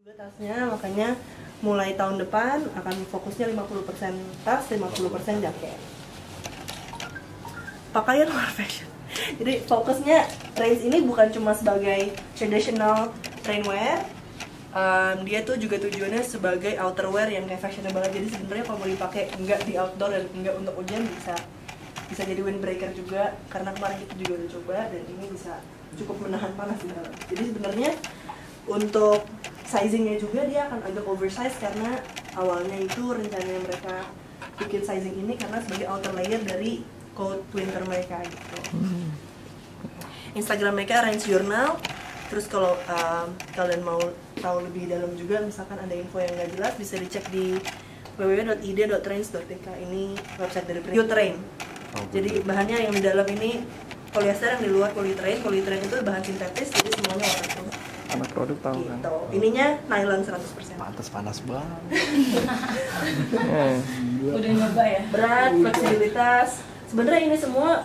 Tasnya, makanya mulai tahun depan akan fokusnya 50% tas, 50% jaket. Pakaian luar fashion. Jadi fokusnya range ini bukan cuma sebagai traditional rainwear, dia tuh juga tujuannya sebagai outerwear yang kayak fashionable. Jadi sebenarnya kalau mau dipakai enggak di outdoor dan enggak untuk hujan bisa jadi windbreaker juga, karena kemarin kita juga udah coba dan ini bisa cukup menahan panas di dalam. Jadi sebenarnya untuk sizingnya juga dia akan agak oversize, karena awalnya itu rencananya mereka bikin sizing ini karena sebagai outer layer dari coat winter mereka gitu. Instagram mereka Range Journal. Terus kalau kalian mau tahu lebih dalam juga, misalkan ada info yang nggak jelas, bisa dicek di www.id.trains.tk. Ini website dari Train. Jadi bahannya yang di dalam ini polyester, yang di luar polytrain. Polytrain itu bahan sintetis, jadi semuanya waterproof. Anak produk tahu kan? Gitu. Ininya nylon 100%. Pantas panas banget. Udah nyoba ya? Berat, fleksibilitas. Sebenarnya ini semua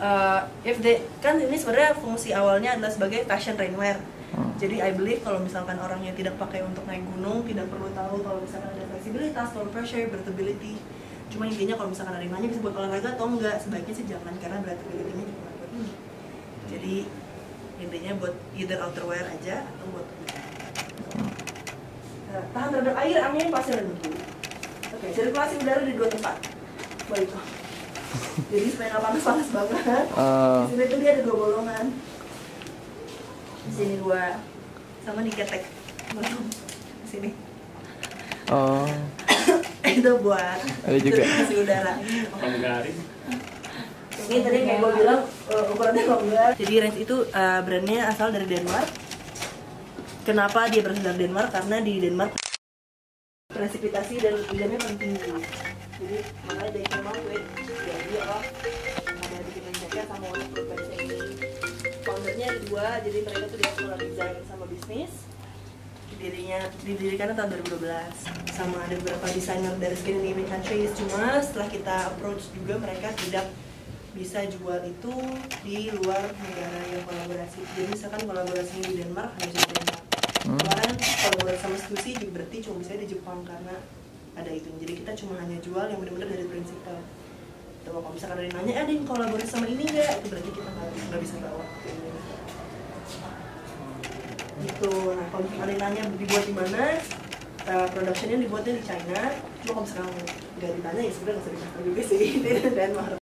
kan ini sebenarnya fungsi awalnya adalah sebagai fashion rainwear. Jadi I believe kalau misalkan orangnya tidak pakai untuk naik gunung, tidak perlu tahu kalau misalkan ada fleksibilitas, low pressure, breathability. Cuma intinya kalau misalkan ada yang nanya bisa buat olahraga atau enggak, sebaiknya sih jangan, karena breathability-nya cuma buat ini. Jadi intinya buat either outerwear aja atau buat tahan terhadap air, anginnya pasti ada dulu. Oke, sirkulasi udara di 2 tempat. Baik. Jadi supaya nggak panas-panas banget. Di sini tuh dia ada 2 bolongan. Di sini 2, sama di ketek. Di sini. Itu buat sirkulasi udara. Ini tadi kayak gue bilang ukurannya longgar. Jadi Range itu brandnya asal dari Denmark. Kenapa dia berasal dari Denmark? Karena di Denmark presipitasi dan hujannya penting. Jadi makanya dari Denmark jadi ada bikin jaket sama waterproof vest ini. Foundernya ada 2, jadi mereka tuh di sekolah desain sama bisnis. Didirikan tahun 2012 sama ada beberapa desainer dari Scandinavian countries. Cuma setelah kita approach juga, mereka tidak bisa jual itu di luar negara yang kolaborasi. Jadi misalkan kolaborasi di Denmark hanya bisa di Denmark. Kemarin kolaborasi sama Stussy juga berarti cuma bisa di Jepang karena ada itu. Jadi kita cuma hanya jual yang benar-benar dari prinsipal. Kalau misalkan ada yang nanya, ada yang kolaborasi sama ini nggak? Itu berarti kita nggak bisa bawa ke Indonesia. Gitu. Nah kalau misalkan ada yang nanya dibuat di mana, productionnya dibuatnya di China. Cuma kalau misalkan nggak ditanya ya sebenarnya nggak usah ditanya juga sih di Denmark.